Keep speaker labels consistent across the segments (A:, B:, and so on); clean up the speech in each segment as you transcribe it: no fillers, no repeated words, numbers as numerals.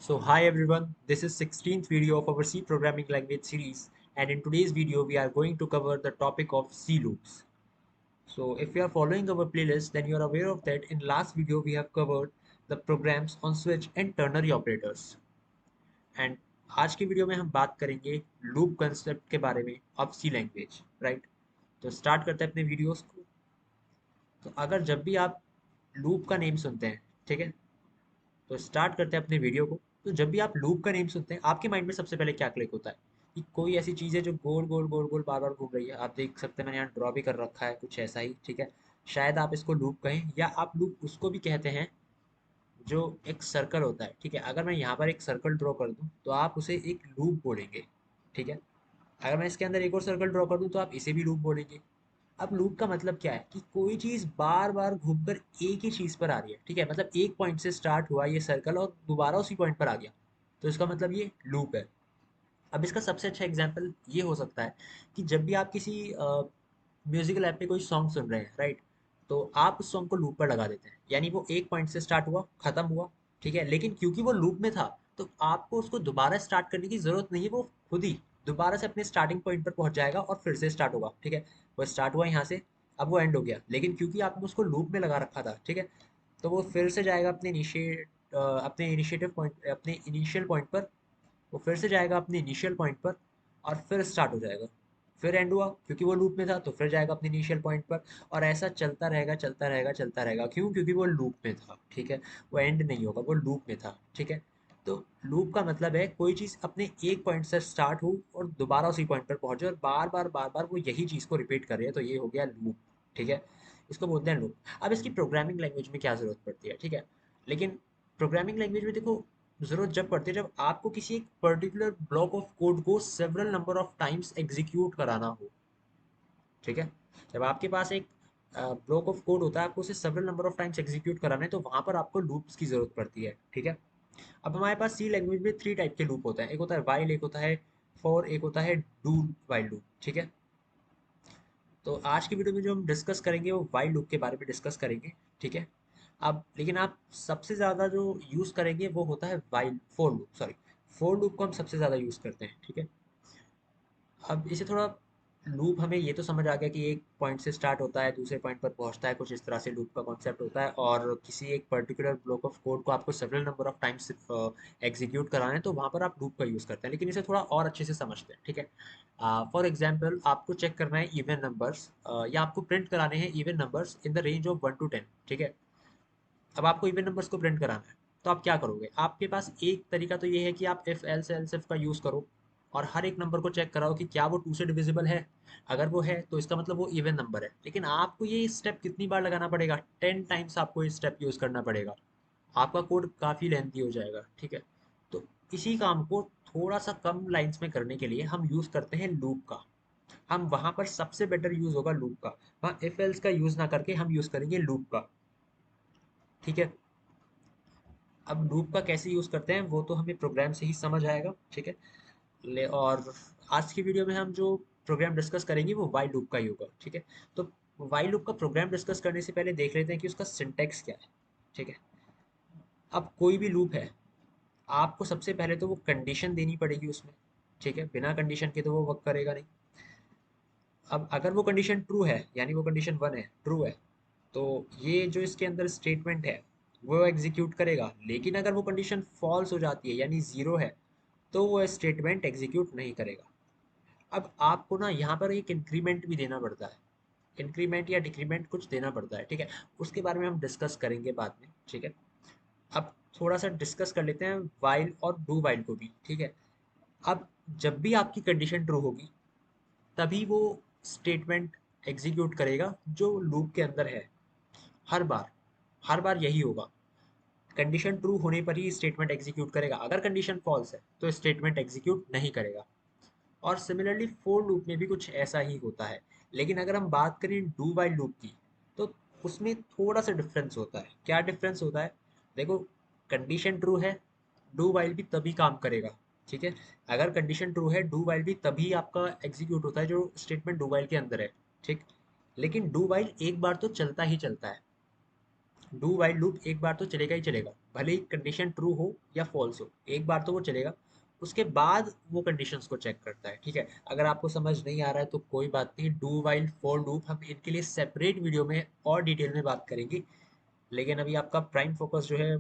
A: So hi everyone, this is 16th video of our C programming language series, and in today's video we are going to cover the topic of C loops. So if you are following our playlist, then you are aware of that in last video we have covered the programs on switch and ternary operators. And आज की video में हम बात करेंगे loop concept के बारे में of C language, right? तो स्टार्ट करते हैं अपने वीडियोस को। तो अगर जब भी आप लूप का नेम सुनते हैं, ठीक है, तो स्टार्ट करते हैं अपने वीडियो को। तो जब भी आप लूप का नेम सुनते हैं, आपके माइंड में सबसे पहले क्या क्लिक होता है कि कोई ऐसी चीज़ है जो गोल गोल गोल गोल बार बार घूम रही है। आप देख सकते हैं मैंने यहाँ ड्रॉ भी कर रखा है कुछ ऐसा ही, ठीक है। शायद आप इसको लूप कहें, या आप लूप उसको भी कहते हैं जो एक सर्कल होता है, ठीक है। अगर मैं यहाँ पर एक सर्कल ड्रॉ कर दूँ तो आप उसे एक लूप बोलेंगे, ठीक है। अगर मैं इसके अंदर एक और सर्कल ड्रॉ कर दूँ तो आप इसे भी लूप बोलेंगे। अब लूप का मतलब क्या है कि कोई चीज़ बार बार घूमकर एक ही चीज़ पर आ रही है, ठीक है। मतलब एक पॉइंट से स्टार्ट हुआ ये सर्कल और दोबारा उसी पॉइंट पर आ गया, तो इसका मतलब ये लूप है। अब इसका सबसे अच्छा एग्जांपल ये हो सकता है कि जब भी आप किसी म्यूजिकल ऐप पे कोई सॉन्ग सुन रहे हैं, राइट, तो आप उस सॉन्ग को लूप पर लगा देते हैं, यानी वो एक पॉइंट से स्टार्ट हुआ, खत्म हुआ, ठीक है। लेकिन क्योंकि वो लूप में था, तो आपको उसको दोबारा स्टार्ट करने की जरूरत नहीं है, वो खुद ही दोबारा से अपने स्टार्टिंग पॉइंट पर पहुंच जाएगा और फिर से स्टार्ट होगा, ठीक है। वो स्टार्ट हुआ यहाँ से, अब वो एंड हो गया, लेकिन क्योंकि आपने उसको लूप में लगा रखा था, ठीक है, तो वो फिर से जाएगा अपने इनिशिएटिव पॉइंट, अपने इनिशियल पॉइंट पर। वो फिर से जाएगा अपने इनिशियल पॉइंट पर और फिर स्टार्ट हो जाएगा। फिर एंड हुआ, क्योंकि वो लूप में था तो फिर जाएगा अपने इनिशियल पॉइंट पर। और ऐसा चलता रहेगा चलता रहेगा चलता रहेगा, क्यों? क्योंकि वो लूप में था, ठीक है। वो एंड नहीं होगा, वो लूप में था, ठीक है। तो लूप का मतलब है कोई चीज़ अपने एक पॉइंट से स्टार्ट हो और दोबारा उसी पॉइंट पर पहुंचे और बार बार वो यही चीज़ को रिपीट कर रही है, तो ये हो गया लूप, ठीक है। इसको बोलते हैं लूप। अब इसकी प्रोग्रामिंग लैंग्वेज में क्या ज़रूरत पड़ती है, ठीक है। लेकिन प्रोग्रामिंग लैंग्वेज में देखो, ज़रूरत जब पड़ती है जब आपको किसी एक पर्टिकुलर ब्लॉक ऑफ कोड को several number of times execute कराना हो, ठीक है। जब आपके पास एक ब्लॉक ऑफ कोड होता है, आपको उसे several number of times execute कराना है, तो वहां पर आपको लूप्स की जरूरत पड़ती है, ठीक है। अब हमारे पास सी लैंग्वेज में थ्री टाइप के लूप होते हैं। एक होता है वाइल, एक होता है फॉर, एक होता है डू वाइल लूप, ठीक है। तो आज की वीडियो में जो हम डिस्कस करेंगे वो वाइल लूप के बारे में डिस्कस करेंगे, ठीक है। अब लेकिन आप सबसे ज़्यादा जो यूज़ करेंगे वो होता है while for loop, sorry, for loop को हम सबसे ज़्यादा यूज़ करते हैं, ठीक है। अब इसे थोड़ा, लूप हमें ये तो समझ आ गया कि एक पॉइंट से स्टार्ट होता है दूसरे पॉइंट पर पहुंचता है, कुछ इस तरह से लूप का कॉन्सेप्ट होता है। और किसी एक पर्टिकुलर ब्लॉक ऑफ कोड को आपको several number of times execute कराना है, तो वहाँ पर आप लूप का यूज़ करते हैं। लेकिन इसे थोड़ा और अच्छे से समझते हैं, ठीक है। फॉर एग्जाम्पल, आपको चेक करना है इवन नंबर्स, या आपको प्रिंट कराने हैं even numbers in the range of 1 to 10, ठीक है। अब आपको इवन नंबर्स को प्रिंट कराना है, तो आप क्या करोगे? आपके पास एक तरीका तो ये है कि आप इफ एल्स एल्स इफ का यूज़ करो और हर एक नंबर को चेक कराओ कि क्या वो टू से डिविजिबल है। अगर वो है तो इसका मतलब वो इवन नंबर है। लेकिन आपको ये स्टेप कितनी बार लगाना पड़ेगा? 10 टाइम्स आपको ये स्टेप यूज़ करना पड़ेगा। आपका कोड काफ़ी लेंथी हो जाएगा, ठीक है। तो इसी काम को थोड़ा सा कम लाइंस में करने के लिए हम यूज़ करते हैं लूप का। हम वहाँ पर सबसे बेटर यूज़ होगा लूप का। वहाँ इफ एल्स का यूज़ ना करके हम यूज़ करेंगे लूप का, ठीक है। अब लूप का कैसे यूज़ करते हैं वो तो हमें प्रोग्राम से ही समझ आएगा, ठीक है। ले और आज की वीडियो में हम जो प्रोग्राम डिस्कस करेंगे वो वाइल लूप का ही होगा, ठीक है। तो वाइल लूप का प्रोग्राम डिस्कस करने से पहले देख लेते हैं कि उसका सिंटैक्स क्या है, ठीक है। अब कोई भी लूप है, आपको सबसे पहले तो वो कंडीशन देनी पड़ेगी उसमें, ठीक है। बिना कंडीशन के तो वो वर्क करेगा नहीं। अब अगर वो कंडीशन ट्रू है, यानी वो कंडीशन वन है, ट्रू है, तो ये जो इसके अंदर स्टेटमेंट है वो एग्जीक्यूट करेगा। लेकिन अगर वो कंडीशन फॉल्स हो जाती है, यानी ज़ीरो है, तो वो स्टेटमेंट एग्जीक्यूट नहीं करेगा। अब आपको ना यहाँ पर एक इंक्रीमेंट भी देना पड़ता है, इंक्रीमेंट या डिक्रीमेंट कुछ देना पड़ता है, ठीक है। उसके बारे में हम डिस्कस करेंगे बाद में, ठीक है। अब थोड़ा सा डिस्कस कर लेते हैं वाइल और डू वाइल को भी, ठीक है। अब जब भी आपकी कंडीशन ट्रू होगी, तभी वो स्टेटमेंट एग्जीक्यूट करेगा जो लूप के अंदर है। हर बार, हर बार यही होगा। कंडीशन ट्रू होने पर ही स्टेटमेंट एग्जीक्यूट करेगा। अगर कंडीशन फॉल्स है तो स्टेटमेंट एग्जीक्यूट नहीं करेगा। और सिमिलरली फोर लूप में भी कुछ ऐसा ही होता है। लेकिन अगर हम बात करें डू वाइल लूप की, तो उसमें थोड़ा सा डिफरेंस होता है। क्या डिफरेंस होता है? देखो, कंडीशन ट्रू है, डू वाइल भी तभी काम करेगा, ठीक है। अगर कंडीशन ट्रू है, डू वाइल भी तभी आपका एग्जीक्यूट होता है जो स्टेटमेंट डू वाइल के अंदर है, ठीक। लेकिन डू वाइल एक बार तो चलता ही चलता है। डू वाइल लूप एक बार तो चलेगा ही चलेगा। भले ही कंडीशन ट्रू हो या फॉल्स हो, एक बार तो वो चलेगा, उसके बाद वो कंडीशंस को चेक करता है। ठीक है, अगर आपको समझ नहीं आ रहा है तो कोई बात नहीं, डू वाइल फॉर लूप हम इनके लिए सेपरेट वीडियो में और डिटेल में बात करेंगे, लेकिन अभी आपका प्राइम फोकस जो है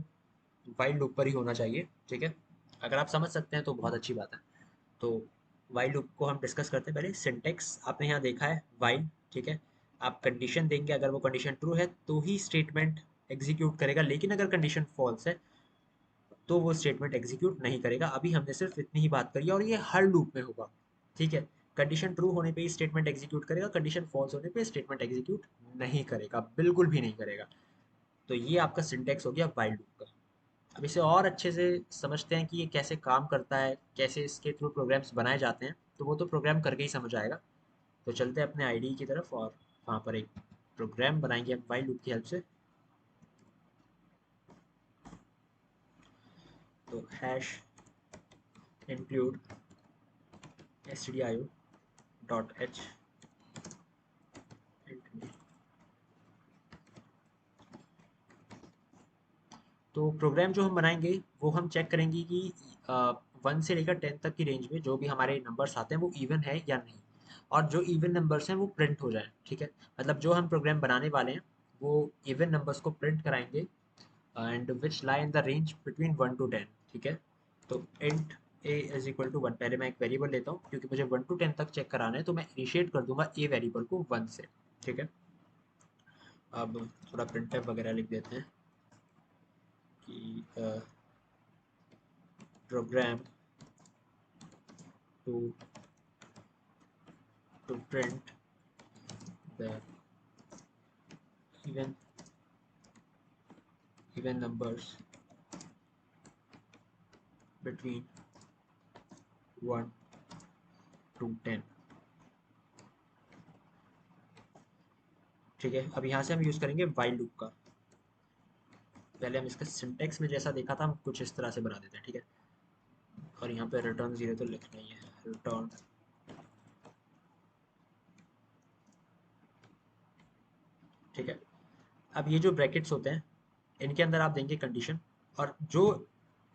A: वाइल लूप पर ही होना चाहिए। ठीक है, अगर आप समझ सकते हैं तो बहुत अच्छी बात है। तो वाइल लूप को हम डिस्कस करते हैं। पहले सिंटेक्स आपने यहाँ देखा है वाइल। ठीक है, आप कंडीशन देंगे, अगर वो कंडीशन ट्रू है तो ही स्टेटमेंट एग्जीक्यूट करेगा, लेकिन अगर कंडीशन फॉल्स है तो वो स्टेटमेंट एग्जीक्यूट नहीं करेगा। अभी हमने सिर्फ इतनी ही बात करी और ये हर लूप में होगा। ठीक है, कंडीशन ट्रू होने पे ही स्टेटमेंट एग्जीक्यूट करेगा, कंडीशन फॉल्स होने पे स्टेटमेंट एग्जीक्यूट नहीं करेगा, बिल्कुल भी नहीं करेगा। तो ये आपका सिंटेक्स हो गया वाइल लूप का। अब इसे और अच्छे से समझते हैं कि ये कैसे काम करता है, कैसे इसके थ्रू प्रोग्राम्स बनाए जाते हैं, तो वो तो प्रोग्राम करके ही समझ आएगा। तो चलते हैं अपने आईडी की तरफ और वहाँ पर एक प्रोग्राम बनाएंगे हम वाइल लूप की हेल्प से। तो hash include stdio dot H. तो प्रोग्राम जो हम बनाएंगे वो हम चेक करेंगे कि 1 से लेकर 10 तक की रेंज में जो भी हमारे नंबर्स आते हैं वो इवन है या नहीं, और जो इवन नंबर्स हैं वो प्रिंट हो जाए। ठीक है, मतलब जो हम प्रोग्राम बनाने वाले हैं वो इवन नंबर्स को प्रिंट कराएंगे, and which lie in the range between 1 to 10। ठीक है, तो int a is equal to 1, पहले मैं एक वेरिएबल लेता हूँ क्योंकि मुझे 1 to 10 तक चेक कराना है, तो मैं इनिशिएट कर दूंगा ए वेरिएबल को 1 से। ठीक है, अब थोड़ा प्रिंट वगैरह लिख देते हैं कि program to print the even numbers between 1 to 10। ठीक है, अब यहाँ से हम यूज़ करेंगे वाइल लूप का। पहले हम इसका सिंटेक्स में जैसा देखा था हम कुछ इस तरह से बना देते हैं। ठीक है, और यहाँ पे रिटर्न 0 तो लिखना ही है, रिटर्न। ठीक है, अब ये जो ब्रैकेट्स होते हैं इनके अंदर आप देंगे कंडीशन, और जो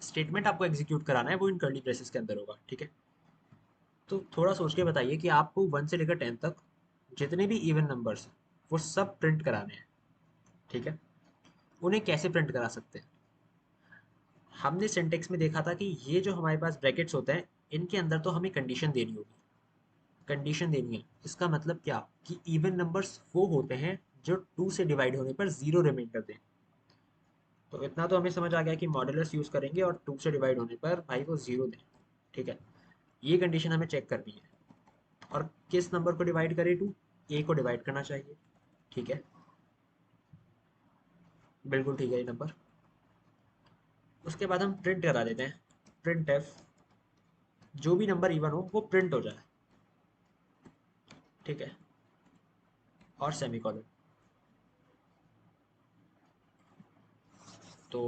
A: स्टेटमेंट आपको एग्जीक्यूट कराना है वो इन कर्ली ब्रेसेस के अंदर होगा। ठीक है, तो थोड़ा सोच के बताइए कि आपको 1 से लेकर 10 तक जितने भी इवन नंबर्स हैं वो सब प्रिंट कराने हैं। ठीक है, उन्हें कैसे प्रिंट करा सकते हैं? हमने सिंटेक्स में देखा था कि ये जो हमारे पास ब्रैकेट्स होते हैं इनके अंदर तो हमें कंडीशन देनी होगी। कंडीशन देनी है इसका मतलब क्या कि इवन नंबर्स वो होते हैं जो 2 से डिवाइड होने पर 0 रिमाइंडर दें। तो इतना तो हमें समझ आ गया कि मॉड्यूलस यूज करेंगे और 2 से डिवाइड होने पर भाई वो 0 दें। ठीक है, ये कंडीशन हमें चेक करनी है। और किस नंबर को डिवाइड करे? 2, ए को डिवाइड करना चाहिए। ठीक है, बिल्कुल ठीक है ये नंबर। उसके बाद हम प्रिंट करा देते हैं, प्रिंट एफ, जो भी नंबर इवन हो वो प्रिंट हो जाए। ठीक है, और सेमीकोलन। तो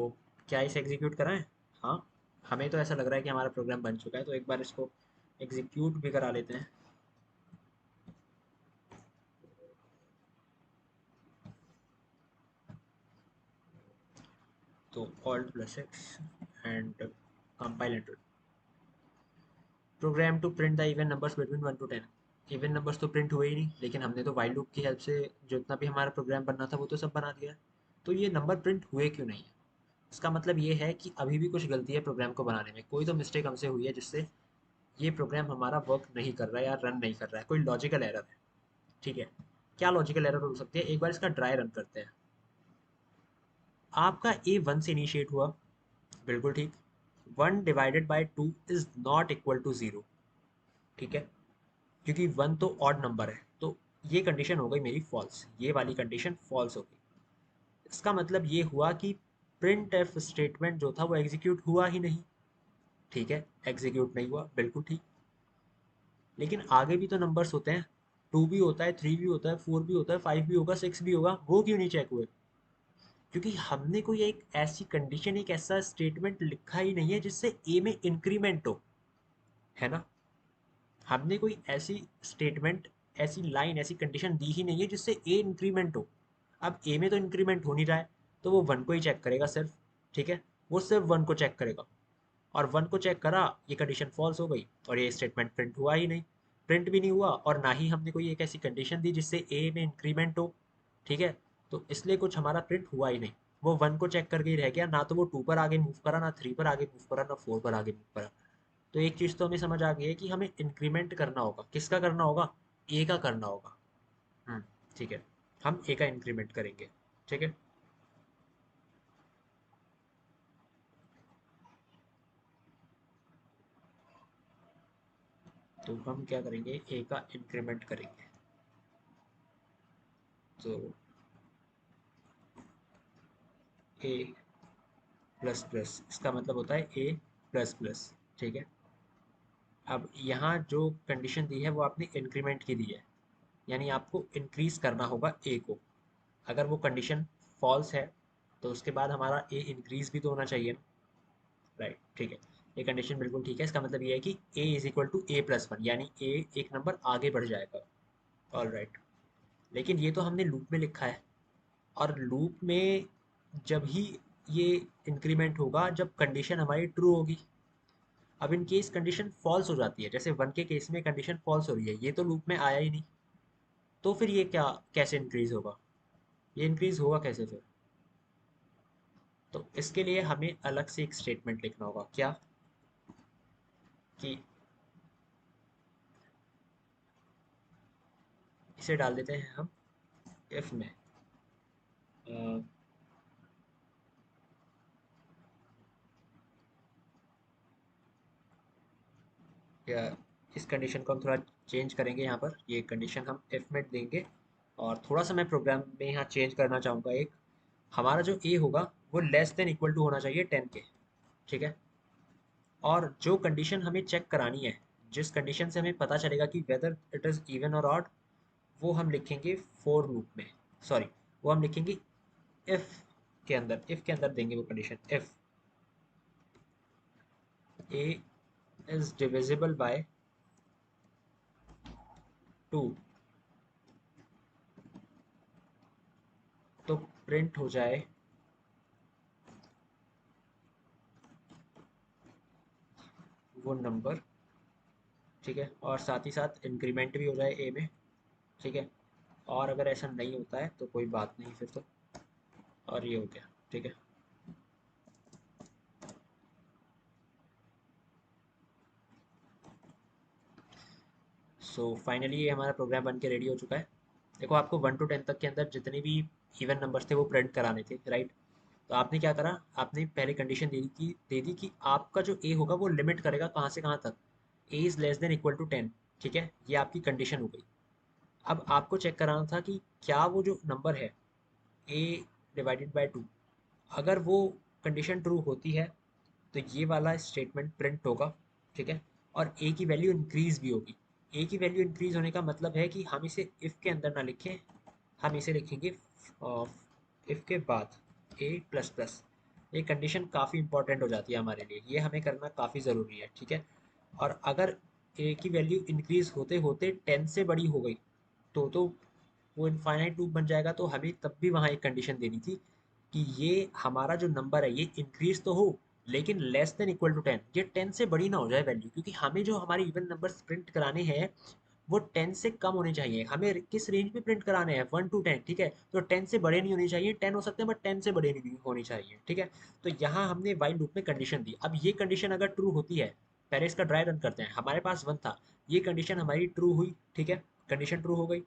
A: क्या इसे एग्जीक्यूट कराएं? हाँ, हमें तो ऐसा लग रहा है कि हमारा प्रोग्राम बन चुका है, तो एक बार इसको एग्जीक्यूट भी करा लेते हैं। तो Alt+X and compile and program to print the even numbers between 1 to 10। Even numbers तो प्रिंट हुए ही नहीं, लेकिन हमने तो वाइल लूप की हेल्प से जितना भी हमारा प्रोग्राम बनना था वो तो सब बना दिया। तो ये नंबर प्रिंट हुए क्यों नहीं है? इसका मतलब ये है कि अभी भी कुछ गलती है प्रोग्राम को बनाने में, कोई तो मिस्टेक हमसे हुई है जिससे ये प्रोग्राम हमारा वर्क नहीं कर रहा है या रन नहीं कर रहा है, कोई लॉजिकल एरर है। ठीक है, क्या लॉजिकल एरर हो सकती है? एक बार इसका ट्राई रन करते हैं। आपका ए 1 से इनिशिएट हुआ, बिल्कुल ठीक। 1 divided by 2 is not equal to 0। ठीक है, क्योंकि 1 तो ऑड नंबर है, तो ये कंडीशन हो गई मेरी फॉल्स, ये वाली कंडीशन फॉल्स हो गई। इसका मतलब ये हुआ कि प्रिंट एफ स्टेटमेंट जो था वो एग्जीक्यूट हुआ ही नहीं। ठीक है, एग्जीक्यूट नहीं हुआ, बिल्कुल ठीक। लेकिन आगे भी तो नंबर्स होते हैं, 2 भी होता है, 3 भी होता है, 4 भी होता है, 5 भी होगा, 6 भी होगा, वो क्यों नहीं चेक हुए? क्योंकि हमने कोई एक ऐसी कंडीशन, एक ऐसा स्टेटमेंट लिखा ही नहीं है जिससे ए में इंक्रीमेंट हो, है ना? हमने कोई ऐसी स्टेटमेंट, ऐसी लाइन, ऐसी कंडीशन दी ही नहीं है जिससे ए इंक्रीमेंट हो। अब ए में तो इंक्रीमेंट हो नहीं रहा है, तो वो 1 को ही चेक करेगा सिर्फ। ठीक है, वो सिर्फ वन को चेक करेगा, और वन को चेक करा, ये कंडीशन फॉल्स हो गई और ये स्टेटमेंट प्रिंट हुआ ही नहीं, प्रिंट भी नहीं हुआ, और ना ही हमने कोई एक ऐसी कंडीशन दी जिससे ए में इंक्रीमेंट हो। ठीक है, तो इसलिए कुछ हमारा प्रिंट हुआ ही नहीं। वो वन को चेक करके ही रह गया, ना तो वो टू पर आगे मूव करा, ना थ्री पर आगे मूव करा, ना फोर पर आगे मूव करा। तो एक चीज़ तो हमें समझ आ गई है कि हमें इंक्रीमेंट करना होगा। किसका करना होगा? ए का करना होगा। हम्म, ठीक है, हम ए का इंक्रीमेंट करेंगे। ठीक है, तो हम क्या करेंगे, ए का इंक्रीमेंट करेंगे। तो ए प्लस प्लस, इसका मतलब होता है ए प्लस प्लस। ठीक है, अब यहाँ जो कंडीशन दी है वो आपने इंक्रीमेंट की दी है, यानी आपको इंक्रीज करना होगा ए को। अगर वो कंडीशन फॉल्स है तो उसके बाद हमारा ए इंक्रीज भी तो होना चाहिए ना। राइट, ठीक है, ये कंडीशन बिल्कुल ठीक है। इसका मतलब ये है कि A is equal to A plus one, यानी ए एक नंबर आगे बढ़ जाएगा। ऑल राइट, लेकिन ये तो हमने लूप में लिखा है, और लूप में जब ही ये इंक्रीमेंट होगा जब कंडीशन हमारी ट्रू होगी। अब इन केस कंडीशन फॉल्स हो जाती है, जैसे वन के केस में कंडीशन फॉल्स हो रही है, ये तो लूप में आया ही नहीं, तो फिर ये क्या, कैसे इंक्रीज होगा? ये इंक्रीज होगा कैसे फिर? तो इसके लिए हमें अलग से एक स्टेटमेंट लिखना होगा। क्या? कि इसे डाल देते हैं हम इफ में। अ, या इस कंडीशन को हम थोड़ा चेंज करेंगे, यहाँ पर ये कंडीशन हम इफ में देंगे, और थोड़ा सा मैं प्रोग्राम में यहाँ चेंज करना चाहूँगा। एक हमारा जो ए होगा वो लेस देन इक्वल टू होना चाहिए 10 के। ठीक है, और जो कंडीशन हमें चेक करानी है, जिस कंडीशन से हमें पता चलेगा कि वेदर इट इज़ इवन और ऑड, वो हम लिखेंगे फोर लूप में। सॉरी, वो हम लिखेंगे इफ के अंदर। इफ के अंदर देंगे वो condition, if A is divisible by 2, तो प्रिंट हो जाए वो नंबर। ठीक है, और साथ ही साथ इंक्रीमेंट भी हो जाए ए में। ठीक है, और अगर ऐसा नहीं होता है तो कोई बात नहीं फिर तो, और ये हो गया। ठीक है, सो फाइनली ये हमारा प्रोग्राम बन के रेडी हो चुका है। देखो, आपको 1 to 10 तक के अंदर जितने भी इवन नंबर्स थे वो प्रिंट कराने थे, राइट? तो आपने क्या करा, आपने पहले कंडीशन दे दी कि आपका जो ए होगा वो लिमिट करेगा कहाँ से कहाँ तक, a is less than equal to 10। ठीक है, ये आपकी कंडीशन हो गई। अब आपको चेक कराना था कि क्या वो जो नंबर है ए डिवाइडेड बाय 2, अगर वो कंडीशन ट्रू होती है तो ये वाला स्टेटमेंट प्रिंट होगा। ठीक है, और ए की वैल्यू इंक्रीज भी होगी। ए की वैल्यू इंक्रीज होने का मतलब है कि हम इसे इफ के अंदर ना लिखें, हम इसे लिखेंगे इफ के बाद ए प्लस प्लस। ये कंडीशन काफ़ी इंपॉर्टेंट हो जाती है हमारे लिए, ये हमें करना काफ़ी ज़रूरी है। ठीक है, और अगर ए की वैल्यू इंक्रीज होते होते 10 से बड़ी हो गई तो वो इनफाइनाइट लूप बन जाएगा। तो हमें तब भी वहाँ एक कंडीशन देनी थी कि ये हमारा जो नंबर है ये इंक्रीज तो हो, लेकिन लेस देन इक्वल टू 10, ये 10 से बड़ी ना हो जाए वैल्यू, क्योंकि हमें जो हमारे इवन नंबर्स प्रिंट कराने हैं वो 10 से कम होने चाहिए। हमें किस रेंज में प्रिंट कराने हैं? 1 to 10। ठीक है, तो 10 से बड़े नहीं होने चाहिए, 10 हो सकते हैं बट 10 से बड़े नहीं होनी चाहिए। ठीक है, तो यहाँ हमने वाइल लूप में कंडीशन दी। अब ये कंडीशन अगर ट्रू होती है, पहले इसका ड्राई रन करते हैं। हमारे पास 1 था, ये कंडीशन हमारी ट्रू हुई। ठीक है, कंडीशन ट्रू हो गई,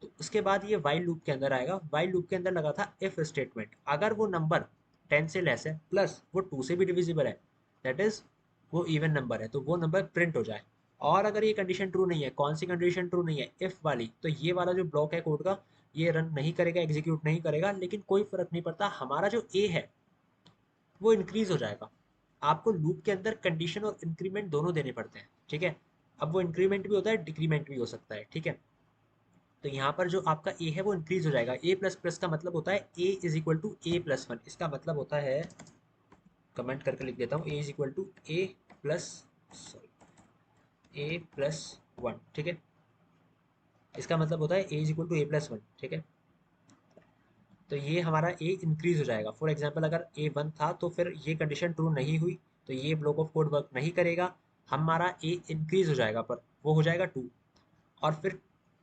A: तो उसके बाद ये वाइल लूप के अंदर आएगा। वाइल लूप के अंदर लगा था इफ स्टेटमेंट, अगर वो नंबर 10 से लेस है प्लस वो 2 से भी डिविजिबल है, दैट इज वो इवन नंबर है, तो वो नंबर प्रिंट हो जाए। और अगर ये कंडीशन ट्रू नहीं है, कौन सी कंडीशन ट्रू नहीं है? इफ वाली, तो ये वाला जो ब्लॉक है कोड का, ये रन नहीं करेगा, एग्जीक्यूट नहीं करेगा। लेकिन कोई फर्क नहीं पड़ता, हमारा जो ए है वो इंक्रीज हो जाएगा। आपको लूप के अंदर कंडीशन और इंक्रीमेंट दोनों देने पड़ते हैं। ठीक है, अब वो इंक्रीमेंट भी होता है, डिक्रीमेंट भी हो सकता है। ठीक है, तो यहाँ पर जो आपका ए है वो इंक्रीज हो जाएगा। ए प्लस प्लस का मतलब होता है A is equal to A plus one. इसका मतलब होता है, कमेंट करके लिख देता हूँ, A is equal to A plus, sorry, A plus one. ठीक है, इसका मतलब होता है A is equal to A plus one. ठीक है, तो ये हमारा ए इंक्रीज हो जाएगा। फॉर एग्जाम्पल अगर ए 1 था तो फिर ये कंडीशन ट्रू नहीं हुई, तो ये ब्लॉक ऑफ कोड वर्क नहीं करेगा, हमारा ए इंक्रीज हो जाएगा पर वो हो जाएगा 2। और फिर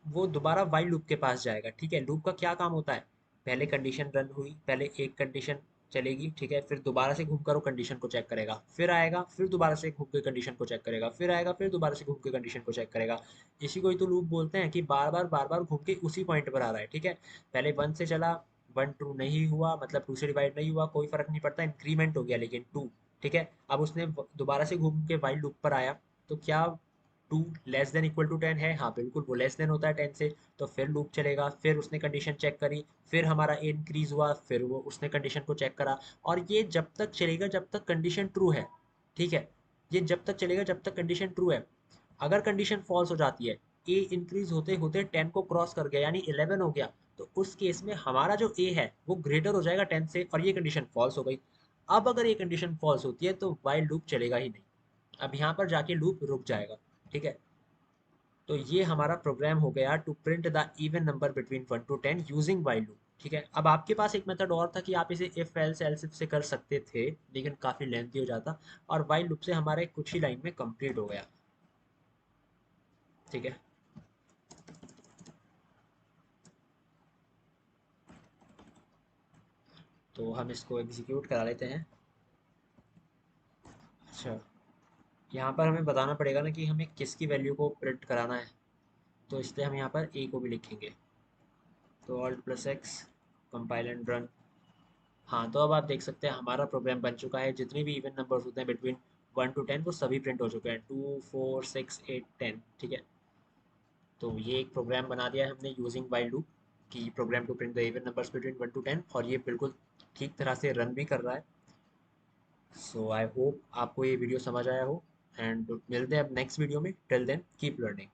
A: वो दोबारा वाइल लूप के पास जाएगा। ठीक है, लूप का क्या काम होता है, पहले कंडीशन रन हुई, पहले एक कंडीशन चलेगी, ठीक है, फिर दोबारा से घूमकर वो कंडीशन को चेक करेगा, फिर आएगा, फिर दोबारा से घूम के कंडीशन को चेक करेगा, फिर आएगा, फिर दोबारा से घूम के कंडीशन को चेक करेगा। इसी को ही तो लूप बोलते हैं कि बार बार घूम के उसी पॉइंट पर आ रहा है। ठीक है, पहले 1 से चला, 1 ट्रू नहीं हुआ, मतलब 2 से डिवाइड नहीं हुआ, कोई फर्क नहीं पड़ता, इंक्रीमेंट हो गया लेकिन 2। ठीक है, अब उसने दोबारा से घूम के वाइल लूप पर आया, तो क्या 2 लेस देन इक्वल टू 10 है? हाँ बिल्कुल, वो लेस देन होता है 10 से। तो फिर लूप चलेगा, फिर उसने कंडीशन चेक करी, फिर हमारा ए इंक्रीज हुआ, फिर वो उसने कंडीशन को चेक करा। और ये जब तक चलेगा जब तक कंडीशन ट्रू है। ठीक है, ये जब तक चलेगा जब तक कंडीशन ट्रू है। अगर कंडीशन फॉल्स हो जाती है, ए इंक्रीज होते होते 10 को क्रॉस कर गया यानी 11 हो गया, तो उस केस में हमारा जो ए है वो ग्रेटर हो जाएगा 10 से, और ये कंडीशन फॉल्स हो गई। अब अगर ये कंडीशन फॉल्स होती है तो वाइल लूप चलेगा ही नहीं, अब यहाँ पर जाके लूप रुक जाएगा। ठीक है, तो ये हमारा प्रोग्राम हो गया to print the even number between 1 to 10 using while loop. ठीक है, अब आपके पास एक मेथड और था कि आप इसे इफ एल्स एल्स इफ से कर सकते थे, लेकिन काफ़ी लेंथी हो जाता, और वाइल लूप से हमारे कुछ ही लाइन में कंप्लीट हो गया। ठीक है, तो हम इसको एग्जीक्यूट करा लेते हैं। अच्छा, यहाँ पर हमें बताना पड़ेगा ना कि हमें किसकी वैल्यू को प्रिंट कराना है, तो इसलिए हम यहाँ पर ए को भी लिखेंगे। तो alt plus x, compile and run. हाँ, तो अब आप देख सकते हैं हमारा प्रोग्राम बन चुका है, जितने भी इवन नंबर्स होते हैं बिटवीन 1 टू 10 वो सभी प्रिंट हो चुके हैं, 2 4 6 8 10। ठीक है, तो ये एक प्रोग्राम बना दिया है हमने यूजिंग वाइल लूप, की program to print the even numbers between 1 to 10, और ये बिल्कुल ठीक तरह से रन भी कर रहा है। सो आई होप आपको ये वीडियो समझ आया हो, एंड मिलते हैं अब नेक्स्ट वीडियो में। Till then keep learning.